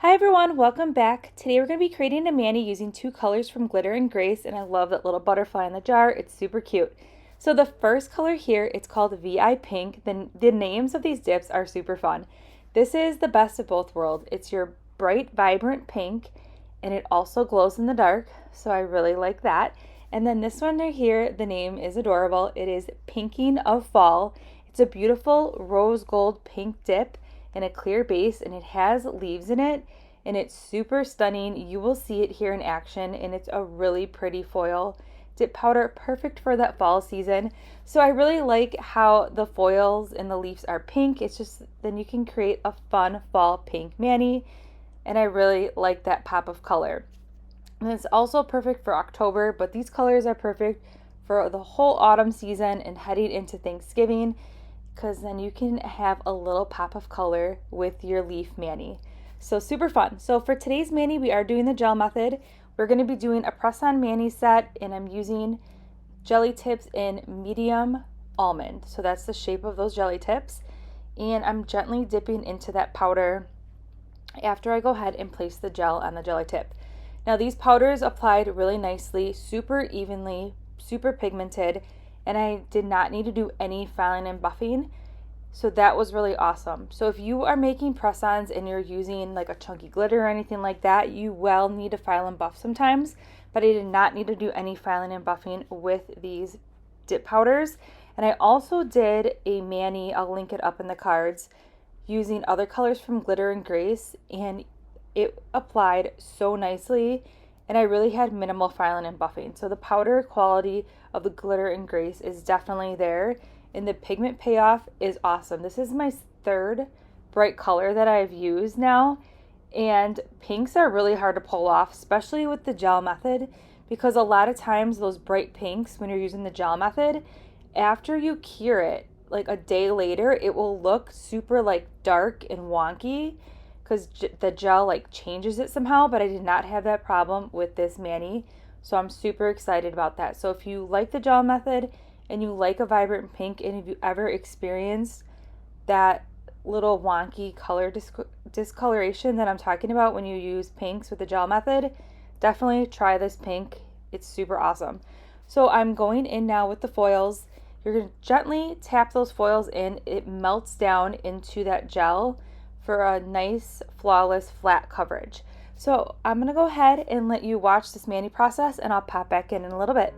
Hi everyone, welcome back. Today we're going to be creating a mani using two colors from Glitter and Grace, and I love that little butterfly in the jar. It's super cute. So the first color here, it's called VI Pink. The names of these dips are super fun. This is the best of both worlds. It's your bright, vibrant pink, and it also glows in the dark, so I really like that. And then this one right here, the name is adorable. It is Pinking of Fall. It's a beautiful rose gold pink dip in a clear base, and it has leaves in it, and it's super stunning. You will see it here in action, and it's a really pretty foil dip powder, perfect for that fall season. So I really like how the foils and the leaves are pink. It's just, then you can create a fun fall pink mani, and I really like that pop of color. And it's also perfect for October, but these colors are perfect for the whole autumn season and heading into Thanksgiving, because then you can have a little pop of color with your leaf mani. So super fun. So for today's mani, we are doing the gel method. We're going to be doing a press-on mani set, and I'm using jelly tips in medium almond. So that's the shape of those jelly tips. And I'm gently dipping into that powder after I go ahead and place the gel on the jelly tip. Now these powders applied really nicely, super evenly, super pigmented, and I did not need to do any filing and buffing. So that was really awesome. So if you are making press-ons and you're using like a chunky glitter or anything like that, you will need to file and buff sometimes, but I did not need to do any filing and buffing with these dip powders. And I also did a mani, I'll link it up in the cards, using other colors from Glitter and Grace, and it applied so nicely, and I really had minimal filing and buffing. So the powder quality of the Glitter and Grace is definitely there, and the pigment payoff is awesome. This is my third bright color that I've used now, and pinks are really hard to pull off, especially with the gel method, because a lot of times those bright pinks, when you're using the gel method, after you cure it, like a day later, it will look super like dark and wonky, because the gel like changes it somehow, but I did not have that problem with this mani, so I'm super excited about that. So if you like the gel method and you like a vibrant pink, and if you ever experienced that little wonky color discoloration that I'm talking about when you use pinks with the gel method, definitely try this pink. It's super awesome. So I'm going in now with the foils. You're going to gently tap those foils in. It melts down into that gel for a nice, flawless, flat coverage. So I'm going to go ahead and let you watch this mani process, and I'll pop back in a little bit.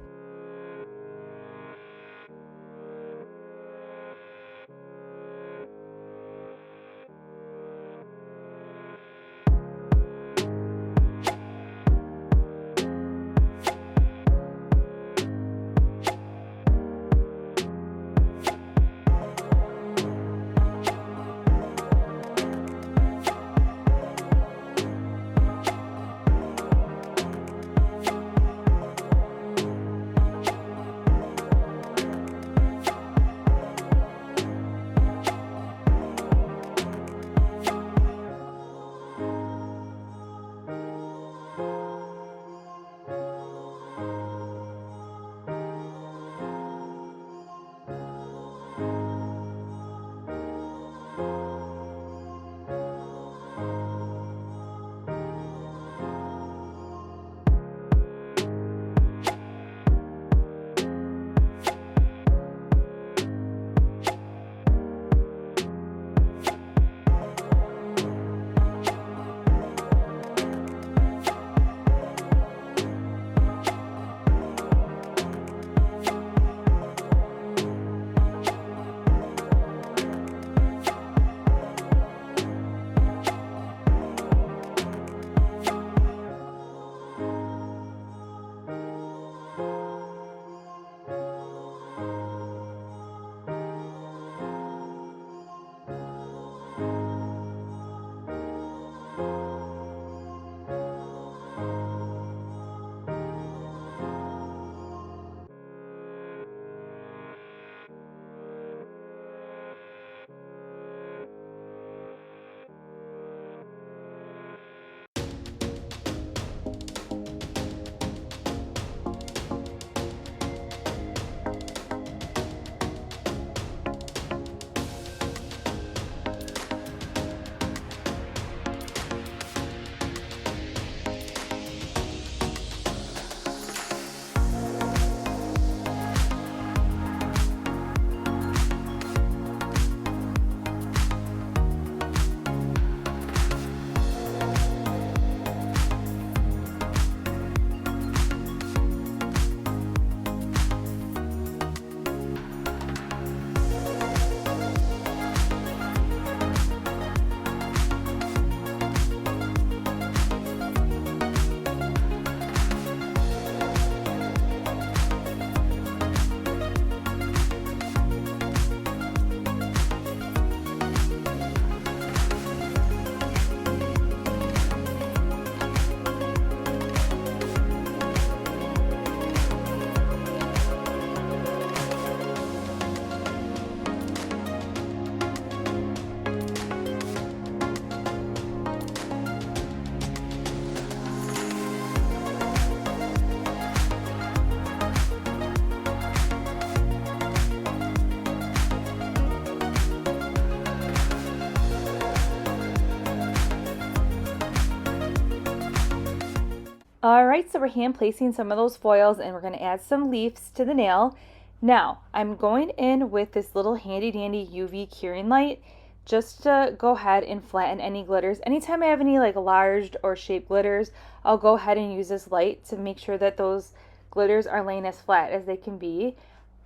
Alright, so we're hand placing some of those foils and we're going to add some leaves to the nail. Now, I'm going in with this little handy dandy UV curing light just to go ahead and flatten any glitters. Anytime I have any like large or shaped glitters, I'll go ahead and use this light to make sure that those glitters are laying as flat as they can be.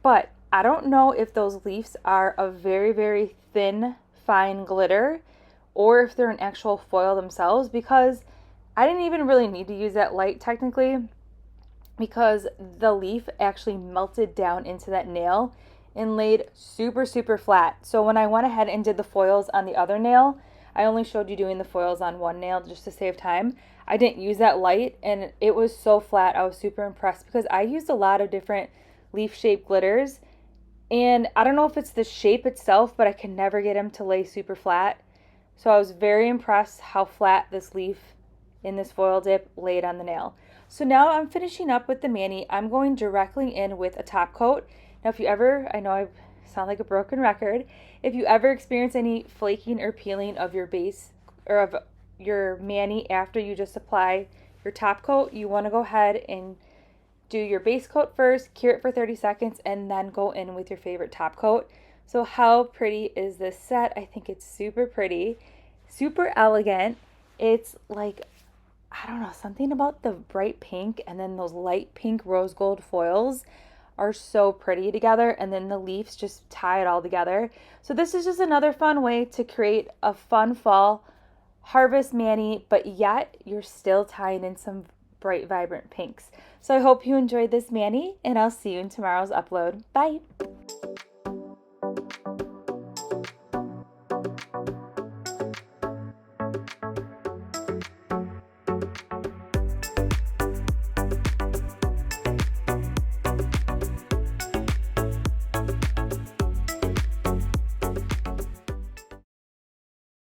But I don't know if those leaves are a very, very thin, fine glitter or if they're an actual foil themselves, because I didn't even really need to use that light technically, because the leaf actually melted down into that nail and laid super, super flat. So when I went ahead and did the foils on the other nail, I only showed you doing the foils on one nail just to save time. I didn't use that light and it was so flat. I was super impressed because I used a lot of different leaf shaped glitters, and I don't know if it's the shape itself, but I can never get them to lay super flat. So I was very impressed how flat this leaf in this foil dip laid on the nail. So now I'm finishing up with the mani. I'm going directly in with a top coat. Now if you ever, I know I sound like a broken record, if you ever experience any flaking or peeling of your base or of your mani after you just apply your top coat, you want to go ahead and do your base coat first, cure it for 30 seconds, and then go in with your favorite top coat. So how pretty is this set? I think it's super pretty, super elegant. It's like, I don't know, something about the bright pink and then those light pink rose gold foils are so pretty together, and then the leaves just tie it all together. So this is just another fun way to create a fun fall harvest mani, but yet you're still tying in some bright vibrant pinks. So I hope you enjoyed this mani, and I'll see you in tomorrow's upload. Bye!